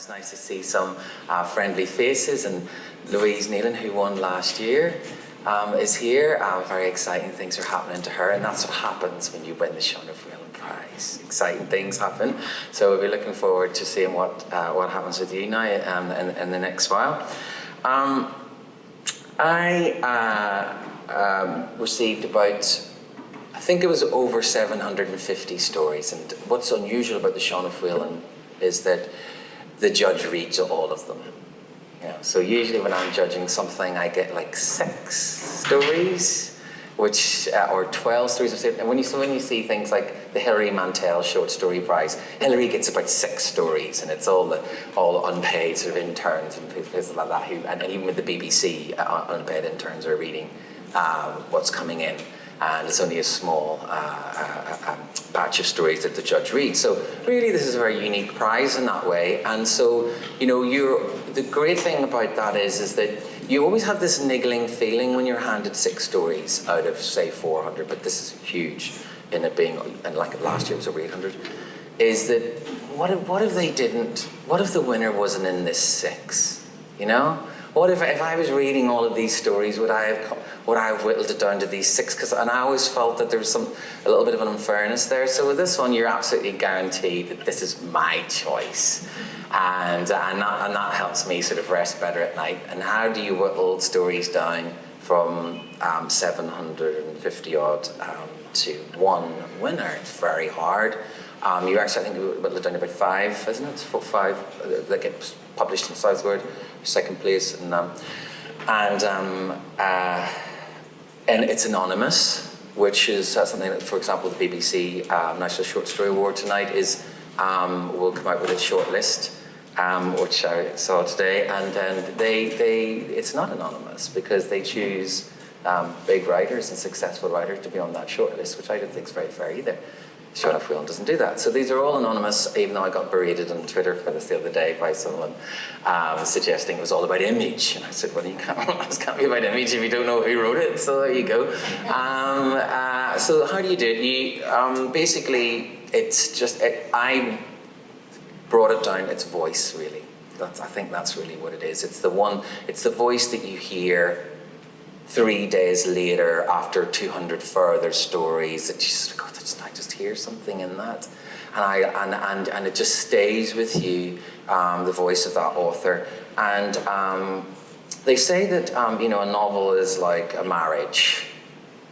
It's nice to see some friendly faces, and Louise Nealon, who won last year, is here. Very exciting things are happening to her, and that's what happens when you win the Sean of Whelan Prize. Exciting things happen. So we'll be looking forward to seeing what happens with you now in the next while. I received about, I think it was over 750 stories, and what's unusual about the Sean of Whelan is that the judge reads all of them. Yeah, so usually when I'm judging something, I get like 6 stories, which or 12 stories. And when you see things like the Hilary Mantel Short Story Prize, Hilary gets about 6 stories, and it's all unpaid sort of interns and places like that. And even with the BBC, unpaid interns are reading what's coming in. And it's only a small batch of stories that the judge reads. So really this is a very unique prize in that way. And so, you know, the great thing about that is that you always have this niggling feeling when you're handed 6 stories out of, say, 400, but this is huge in it being, and like last year it was over 800, is that what if they didn't, what if the winner wasn't in this 6, you know? What if I was reading all of these stories, would I have whittled it down to these 6? And I always felt that there was a little bit of an unfairness there. So with this one, you're absolutely guaranteed that this is my choice. And that helps me sort of rest better at night. And how do you whittle stories down from 750 odd to one winner? It's very hard. You actually, I think, you whittle it down to about 5, isn't it? 4, 5 that get published in Southward, second place, and it's anonymous, which is something that, for example, the BBC National Short Story Award tonight will come out with a short list, which I saw today, and it's not anonymous because they choose big writers and successful writers to be on that short list, which I don't think is very fair either. Sean of Whelan doesn't do that. So these are all anonymous, even though I got berated on Twitter for this the other day by someone suggesting it was all about image. And I said, well, it can't be about image if you don't know who wrote it. So there you go. So how do you do it? Basically, it's just, I brought it down, it's voice, really. I think that's really what it is. It's the voice that you hear 3 days later after 200 further stories that you just go, I just hear something in that, and it just stays with you, the voice of that author. And they say that a novel is like a marriage,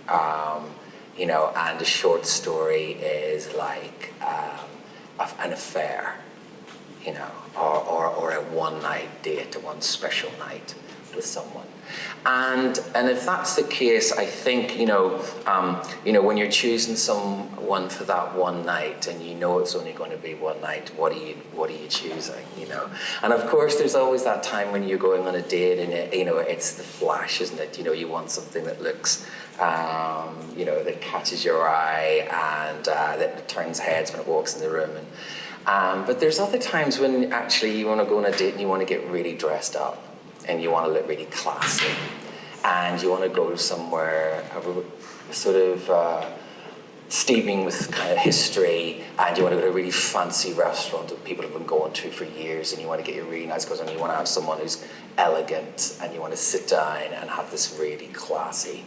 and a short story is like an affair, or a one-night date, a one special night with someone. And if that's the case, I think when you're choosing someone for that one night, and it's only going to be one night, what are you choosing? And of course, there's always that time when you're going on a date, and it's the flash, isn't it? You want something that looks, that catches your eye and that turns heads when it walks in the room. But there's other times when actually you want to go on a date and you want to get really dressed up. And you want to look really classy, and you want to go somewhere sort of steaming with kind of history, and you want to go to a really fancy restaurant that people have been going to for years, and you want to get your really nice clothes on, and you want to have someone who's elegant, and you want to sit down and have this really classy,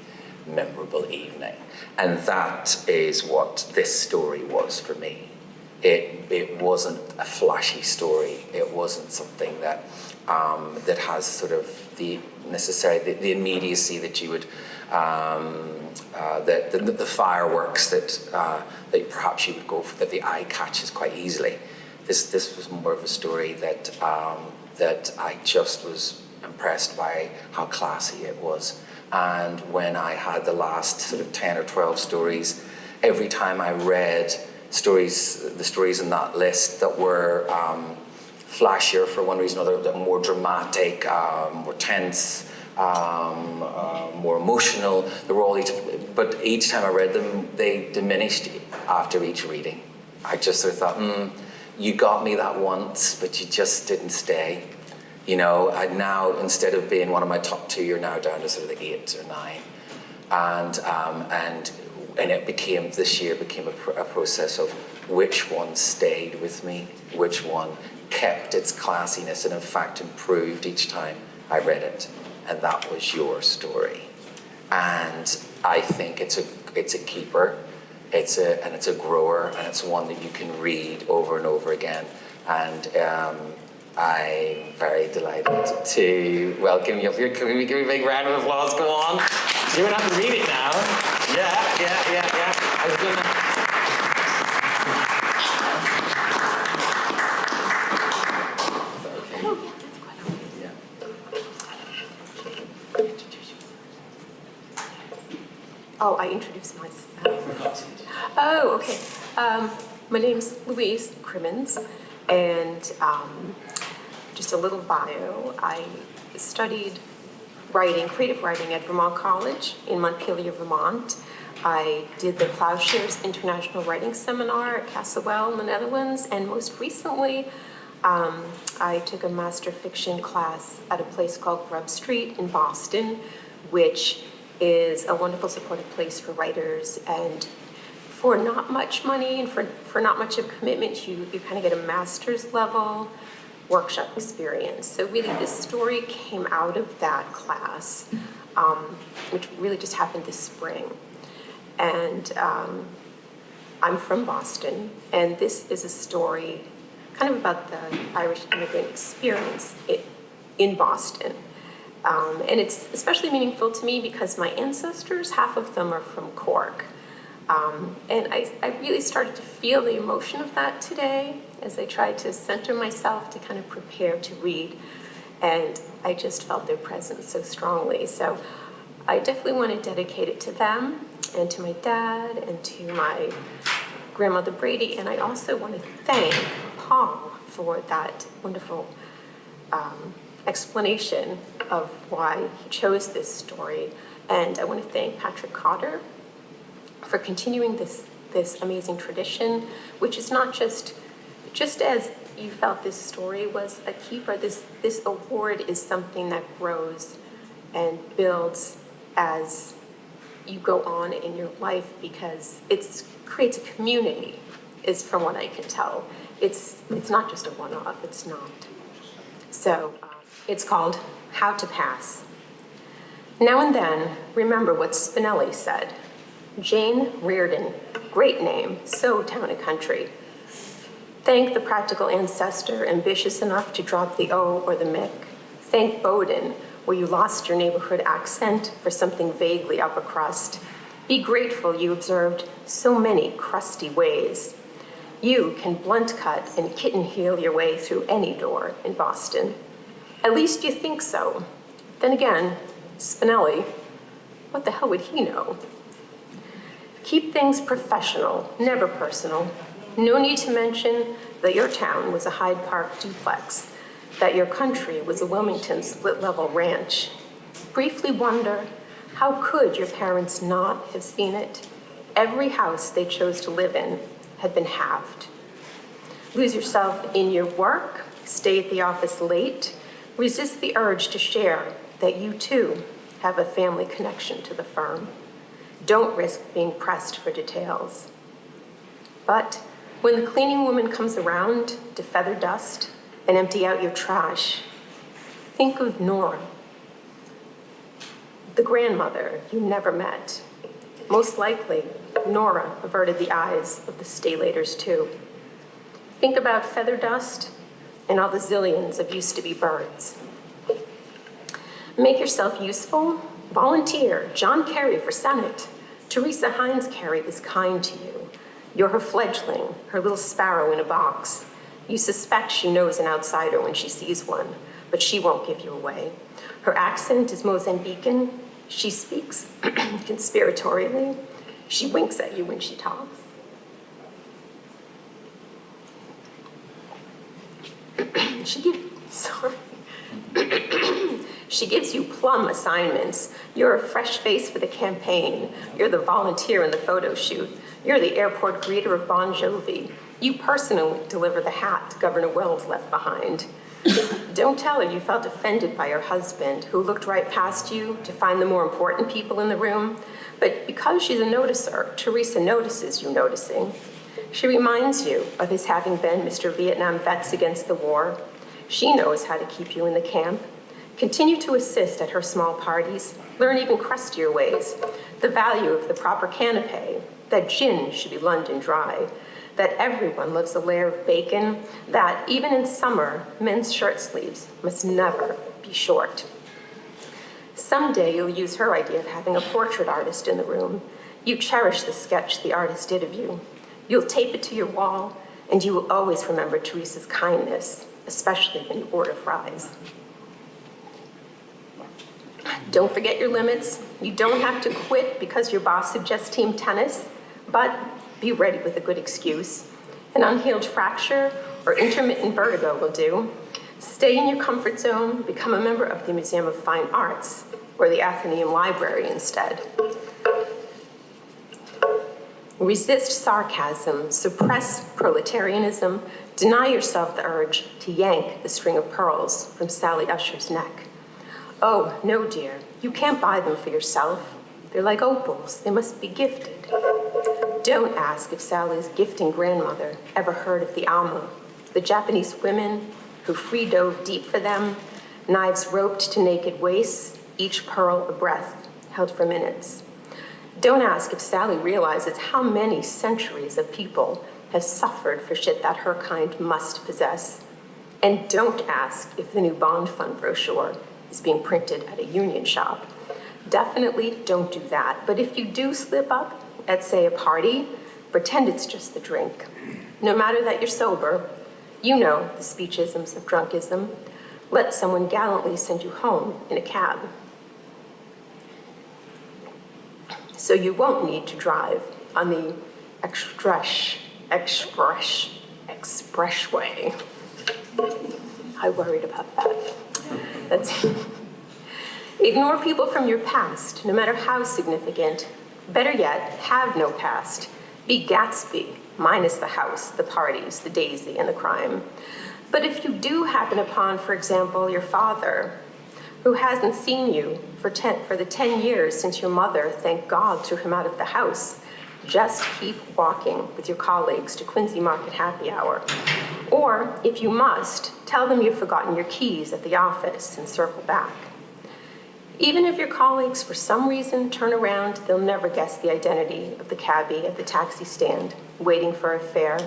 memorable evening. And that is what this story was for me. It wasn't a flashy story. It wasn't something that has sort of the immediacy that you would the fireworks that perhaps you would go for, that the eye catches quite easily. This was more of a story that I just was impressed by how classy it was. And when I had the last sort of 10 or 12 stories, every time I read the stories in that list that were flashier for one reason or another, that more dramatic, more tense, more emotional. They were all but each time I read them, they diminished after each reading. I just sort of thought, you got me that once, but you just didn't stay. Now, instead of being one of my top 2, you're now down to sort of the 8 or 9. And it became, this year became a process of which one stayed with me, which one kept its classiness and in fact improved each time I read it. And that was your story. And I think it's a keeper, it's a grower, and it's one that you can read over and over again. And I'm very delighted to welcome you up here. Can we give you a big round of applause? Go on. You don't have to read it now. Yeah. I was gonna. Oh, I introduced myself. Oh, okay. My name's Louise Crimmins, and just a little bio. I studied writing, creative writing at Vermont College in Montpelier, Vermont. I did the Plowshares International Writing Seminar at Castlewell in the Netherlands, and most recently, I took a master fiction class at a place called Grub Street in Boston, which is a wonderful supportive place for writers, and for not much money and for not much of a commitment, you kind of get a master's level workshop experience. So really this story came out of that class, which really just happened this spring. And I'm from Boston, and this is a story kind of about the Irish immigrant experience in Boston. And it's especially meaningful to me because my ancestors, half of them are from Cork. And I really started to feel the emotion of that today as I tried to center myself to kind of prepare to read. And I just felt their presence so strongly. So I definitely want to dedicate it to them and to my dad and to my grandmother Brady. And I also want to thank Paul for that wonderful explanation of why he chose this story. And I want to thank Patrick Cotter for continuing this amazing tradition, which is not just as you felt this story was a keeper, this award is something that grows and builds as you go on in your life because it creates a community, is from what I can tell. It's not just a one-off, it's not. So it's called How to Pass. Now and then, remember what Spinelli said. Jane Reardon, great name, so town and country. Thank the practical ancestor, ambitious enough to drop the O or the Mick. Thank Bowden, where you lost your neighborhood accent for something vaguely upper crust. Be grateful you observed so many crusty ways. You can blunt cut and kitten heel your way through any door in Boston. At least you think so. Then again, Spinelli, what the hell would he know? Keep things professional, never personal. No need to mention that your town was a Hyde Park duplex, that your country was a Wilmington split-level ranch. Briefly wonder, how could your parents not have seen it? Every house they chose to live in had been halved. Lose yourself in your work, stay at the office late, resist the urge to share that you too have a family connection to the firm. Don't risk being pressed for details. But when the cleaning woman comes around to feather dust and empty out your trash, think of Nora, the grandmother you never met. Most likely, Nora averted the eyes of the stay-laters too. Think about feather dust and all the zillions of used-to-be birds. Make yourself useful. Volunteer. John Kerry for Senate. Teresa Hines Kerry is kind to you. You're her fledgling, her little sparrow in a box. You suspect she knows an outsider when she sees one, but she won't give you away. Her accent is Mozambican. She speaks conspiratorially. She winks at you when she talks. She gives you plum assignments. You're a fresh face for the campaign. You're the volunteer in the photo shoot. You're the airport greeter of Bon Jovi. You personally deliver the hat Governor Wells left behind. Don't tell her you felt offended by her husband, who looked right past you to find the more important people in the room. But because she's a noticer, Teresa notices you noticing. She reminds you of his having been Mr. Vietnam Vets Against the War. She knows how to keep you in the camp. Continue to assist at her small parties. Learn even crustier ways. The value of the proper canapé, that gin should be London dry, that everyone loves a layer of bacon, that even in summer, men's shirt sleeves must never be short. Someday you'll use her idea of having a portrait artist in the room. You cherish the sketch the artist did of you. You'll tape it to your wall, and you will always remember Teresa's kindness, especially when you order fries. Don't forget your limits. You don't have to quit because your boss suggests team tennis, but be ready with a good excuse. An unhealed fracture or intermittent vertigo will do. Stay in your comfort zone, become a member of the Museum of Fine Arts or the Athenaeum Library instead. Resist sarcasm, suppress proletarianism, deny yourself the urge to yank the string of pearls from Sally Usher's neck. Oh, no, dear, you can't buy them for yourself. They're like opals, they must be gifted. Don't ask if Sally's gifting grandmother ever heard of the Alma, the Japanese women who free dove deep for them, knives roped to naked waists, each pearl a breath held for minutes. Don't ask if Sally realizes how many centuries of people have suffered for shit that her kind must possess. And don't ask if the new bond fund brochure is being printed at a union shop. Definitely don't do that. But if you do slip up at, say, a party, pretend it's just the drink. No matter that you're sober, you know the speechisms of drunkism. Let someone gallantly send you home in a cab. So you won't need to drive on the expressway. I worried about that. That's Ignore people from your past, no matter how significant. Better yet, have no past. Be Gatsby, minus the house, the parties, the daisy, and the crime. But if you do happen upon, for example, your father, who hasn't seen you for the 10 years since your mother, thank God, threw him out of the house, just keep walking with your colleagues to Quincy Market happy hour. Or, if you must, tell them you've forgotten your keys at the office and circle back. Even if your colleagues, for some reason, turn around, they'll never guess the identity of the cabbie at the taxi stand, waiting for a fare.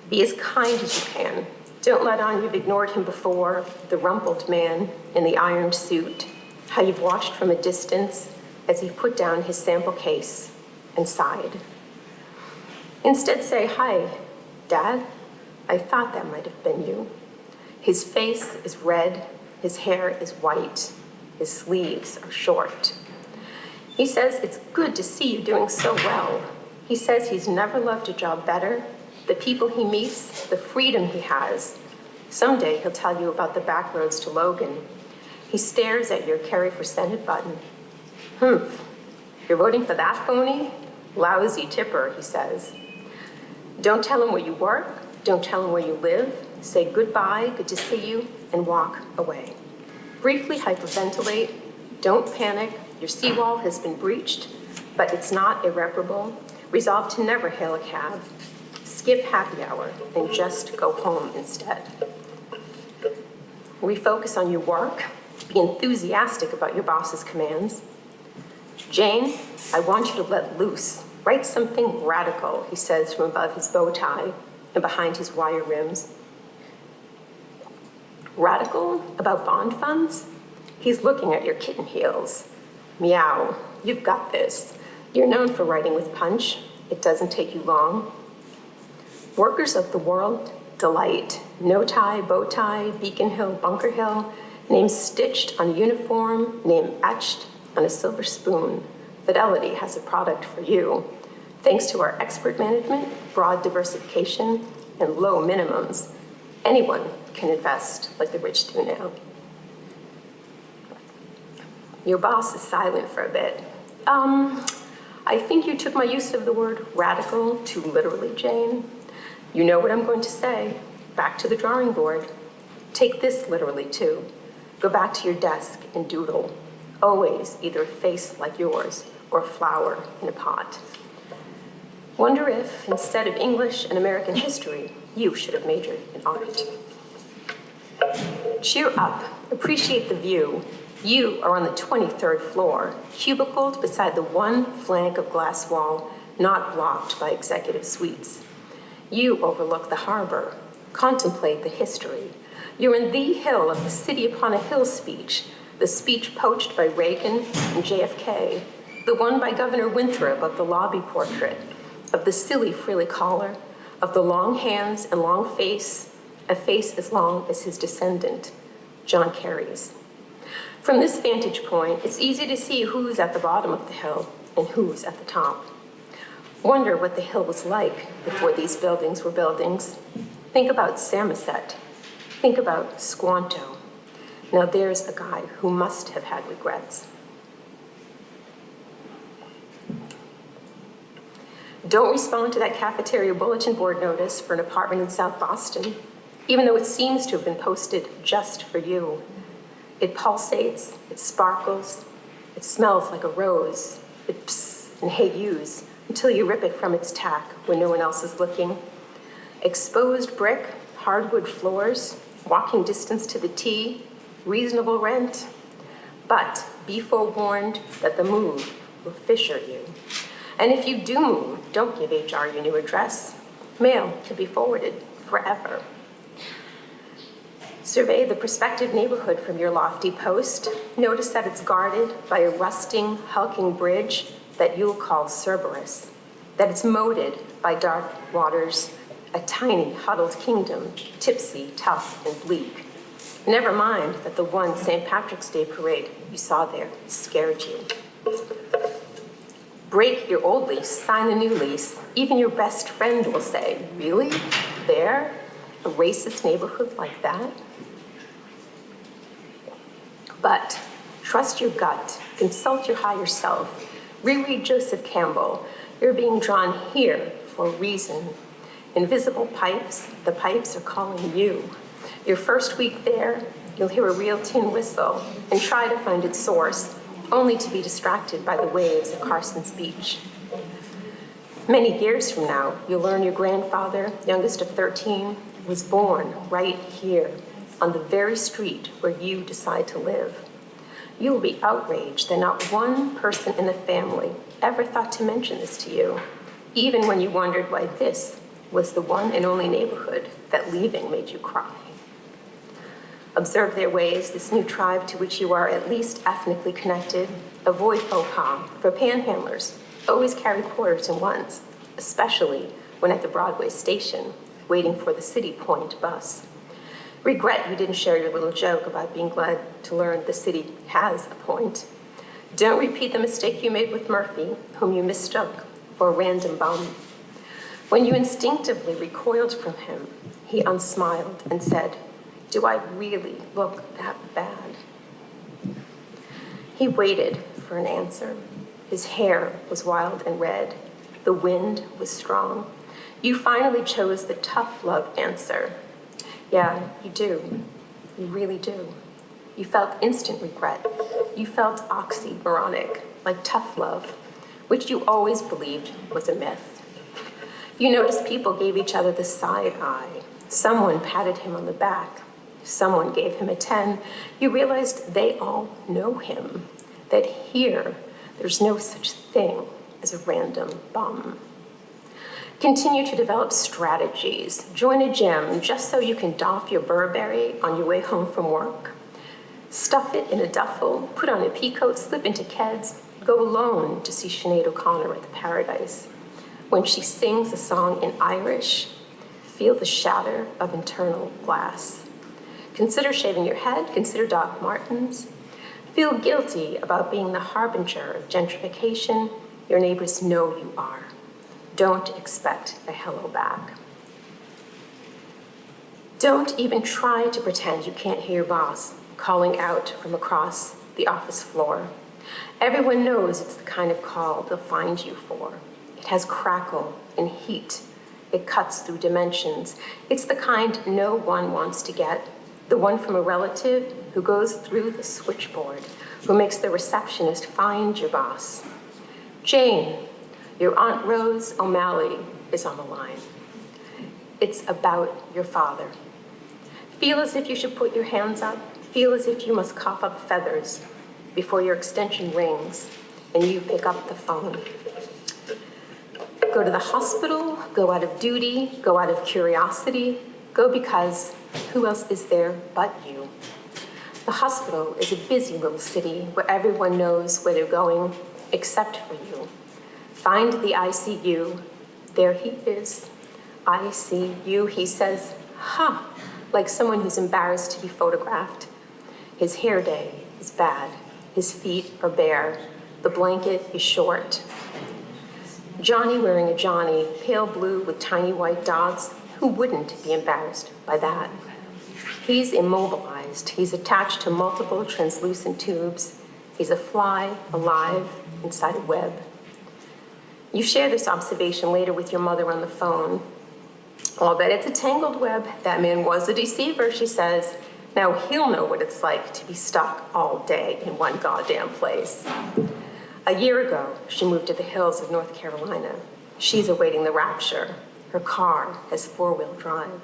Be as kind as you can. Don't let on you've ignored him before, the rumpled man in the ironed suit, how you've watched from a distance as he put down his sample case and sighed. Instead say, "Hi, Dad, I thought that might have been you." His face is red, his hair is white, his sleeves are short. He says it's good to see you doing so well. He says he's never loved a job better, the people he meets, the freedom he has. Someday he'll tell you about the back roads to Logan. He stares at your carry for Senate button. You're voting for that phony? Lousy tipper, he says. Don't tell him where you work, don't tell him where you live. Say goodbye, good to see you, and walk away. Briefly hyperventilate, don't panic. Your seawall has been breached, but it's not irreparable. Resolve to never hail a cab. Skip happy hour and just go home instead. Refocus on your work. Be enthusiastic about your boss's commands. Jane, I want you to let loose. Write something radical, he says from above his bow tie and behind his wire rims. Radical about bond funds? He's looking at your kitten heels. Meow, you've got this. You're known for writing with punch. It doesn't take you long. Workers of the world delight. No tie, bow tie, Beacon Hill, Bunker Hill, name stitched on a uniform, name etched on a silver spoon. Fidelity has a product for you. Thanks to our expert management, broad diversification, and low minimums, anyone can invest like the rich do now. Your boss is silent for a bit. I think you took my use of the word radical too literally, Jane. You know what I'm going to say. Back to the drawing board. Take this literally, too. Go back to your desk and doodle. Always either a face like yours or a flower in a pot. Wonder if, instead of English and American history, you should have majored in art. Cheer up, appreciate the view. You are on the 23rd floor, cubicled beside the one flank of glass wall not blocked by executive suites. You overlook the harbor, contemplate the history. You're in the hill of the city upon a hill speech, the speech poached by Reagan and JFK, the one by Governor Winthrop of the lobby portrait, of the silly frilly collar, of the long hands and long face, a face as long as his descendant, John Kerry's. From this vantage point, it's easy to see who's at the bottom of the hill and who's at the top. Wonder what the hill was like before these buildings were buildings. Think about Samoset. Think about Squanto. Now there's a guy who must have had regrets. Don't respond to that cafeteria bulletin board notice for an apartment in South Boston, even though it seems to have been posted just for you. It pulsates, it sparkles, it smells like a rose, it pssts and hey yous until you rip it from its tack when no one else is looking. Exposed brick, hardwood floors, walking distance to the T, reasonable rent. But be forewarned that the move will fissure you. And if you do move, don't give HR your new address. Mail can be forwarded forever. Survey the prospective neighborhood from your lofty post. Notice that it's guarded by a rusting, hulking bridge that you'll call Cerberus, that it's moated by dark waters, a tiny, huddled kingdom, tipsy, tough, and bleak. Never mind that the one St. Patrick's Day parade you saw there scared you. Break your old lease, sign a new lease. Even your best friend will say, really? There? A racist neighborhood like that? But trust your gut, consult your higher self, reread Joseph Campbell. You're being drawn here for a reason. Invisible pipes, the pipes are calling you. Your first week there, you'll hear a real tin whistle and try to find its source, only to be distracted by the waves of Carson's Beach. Many years from now, you'll learn your grandfather, youngest of 13, was born right here, on the very street where you decide to live. You will be outraged that not one person in the family ever thought to mention this to you, even when you wondered why this was the one and only neighborhood that leaving made you cry. Observe their ways, this new tribe to which you are at least ethnically connected. Avoid faux pas, for panhandlers always carry quarters and ones, especially when at the Broadway station, waiting for the City Point bus. Regret you didn't share your little joke about being glad to learn the city has a point. Don't repeat the mistake you made with Murphy, whom you mistook for a random bum. When you instinctively recoiled from him, he unsmiled and said, "Do I really look that bad?" He waited for an answer. His hair was wild and red. The wind was strong. You finally chose the tough love answer. Yeah, you do. You really do. You felt instant regret. You felt oxymoronic, like tough love, which you always believed was a myth. You noticed people gave each other the side eye. Someone patted him on the back. Someone gave him a 10. You realized they all know him, that here there's no such thing as a random bum. Continue to develop strategies. Join a gym just so you can doff your Burberry on your way home from work. Stuff it in a duffel, put on a peacoat, slip into Keds, go alone to see Sinead O'Connor at the Paradise. When she sings a song in Irish, feel the shatter of internal glass. Consider shaving your head, consider Doc Martens. Feel guilty about being the harbinger of gentrification. Your neighbors know you are. Don't expect a hello back. Don't even try to pretend you can't hear your boss calling out from across the office floor. Everyone knows it's the kind of call they'll find you for. It has crackle and heat. It cuts through dimensions. It's the kind no one wants to get. The one from a relative who goes through the switchboard, who makes the receptionist find your boss. Jane, Your Aunt Rose O'Malley is on the line. It's about your father. Feel as if you should put your hands up. Feel as if you must cough up feathers before your extension rings and you pick up the phone. Go to the hospital, go out of duty, go out of curiosity, go because who else is there but you? The hospital is a busy little city where everyone knows where they're going except for you. Find the ICU. There he is. I see you, he says, ha, like someone who's embarrassed to be photographed. His hair day is bad. His feet are bare. The blanket is short. Johnny wearing a Johnny, pale blue with tiny white dots. Who wouldn't be embarrassed by that? He's immobilized. He's attached to multiple translucent tubes. He's a fly alive inside a web. You share this observation later with your mother on the phone. I'll bet it's a tangled web. That man was a deceiver, she says. Now he'll know what it's like to be stuck all day in one goddamn place. A year ago, she moved to the hills of North Carolina. She's awaiting the rapture. Her car has four-wheel drive.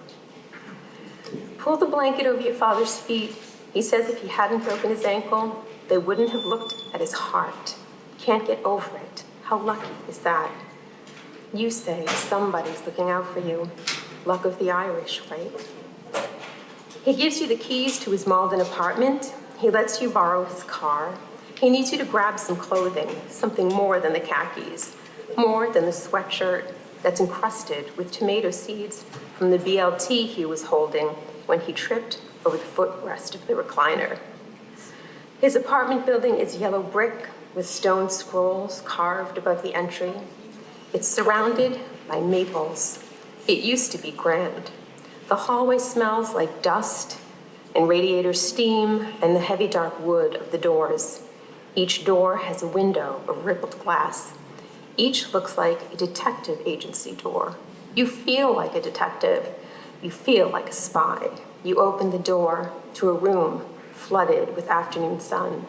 Pull the blanket over your father's feet. He says if he hadn't broken his ankle, they wouldn't have looked at his heart. Can't get over it. How lucky is that? You say somebody's looking out for you. Luck of the Irish, right? He gives you the keys to his Malden apartment. He lets you borrow his car. He needs you to grab some clothing, something more than the khakis, more than the sweatshirt that's encrusted with tomato seeds from the BLT he was holding when he tripped over the footrest of the recliner. His apartment building is yellow brick with stone scrolls carved above the entry. It's surrounded by maples. It used to be grand. The hallway smells like dust and radiator steam and the heavy dark wood of the doors. Each door has a window of rippled glass. Each looks like a detective agency door. You feel like a detective. You feel like a spy. You open the door to a room flooded with afternoon sun.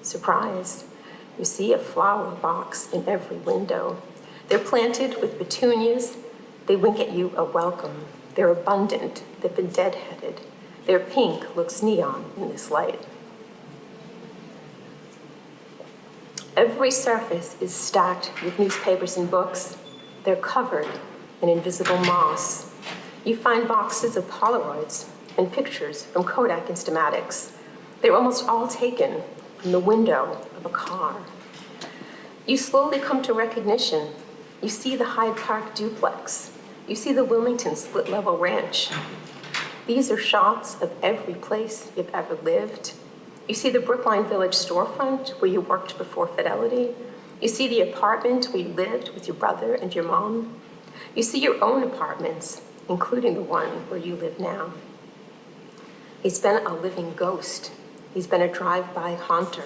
Surprise, you see a flower box in every window. They're planted with petunias. They wink at you a welcome. They're abundant. They've been deadheaded. Their pink looks neon in this light. Every surface is stacked with newspapers and books. They're covered in invisible moss. You find boxes of Polaroids and pictures from Kodak Instamatics. They're almost all taken from the window of a car. You slowly come to recognition. You see the Hyde Park duplex. You see the Wilmington split-level ranch. These are shots of every place you've ever lived. You see the Brookline Village storefront where you worked before Fidelity. You see the apartment where you lived with your brother and your mom. You see your own apartments, including the one where you live now. He's been a living ghost. He's been a drive-by haunter.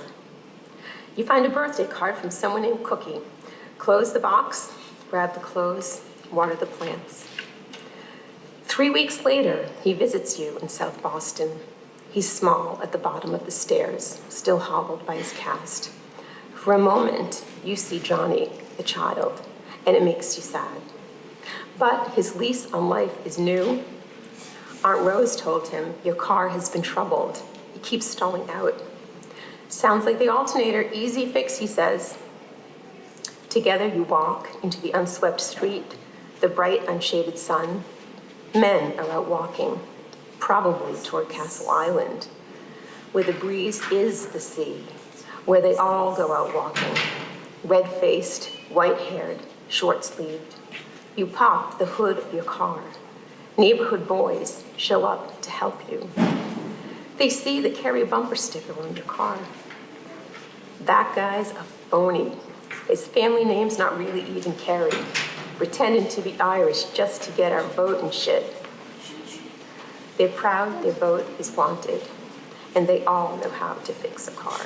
You find a birthday card from someone named Cookie. Close the box, grab the clothes, water the plants. 3 weeks later, he visits you in South Boston. He's small at the bottom of the stairs, still hobbled by his cast. For a moment, you see Johnny, the child, and it makes you sad. But his lease on life is new. Aunt Rose told him, your car has been troubled. It keeps stalling out. Sounds like the alternator, easy fix, he says. Together you walk into the unswept street, the bright, unshaded sun. Men are out walking, probably toward Castle Island, where the breeze is the sea, where they all go out walking, red-faced, white-haired, short-sleeved. You pop the hood of your car. Neighborhood boys show up to help you. They see the Kerry bumper sticker on your car. That guy's a phony. His family name's not really even Kerry, pretending to be Irish just to get our vote and shit. They're proud their vote is wanted, and they all know how to fix a car.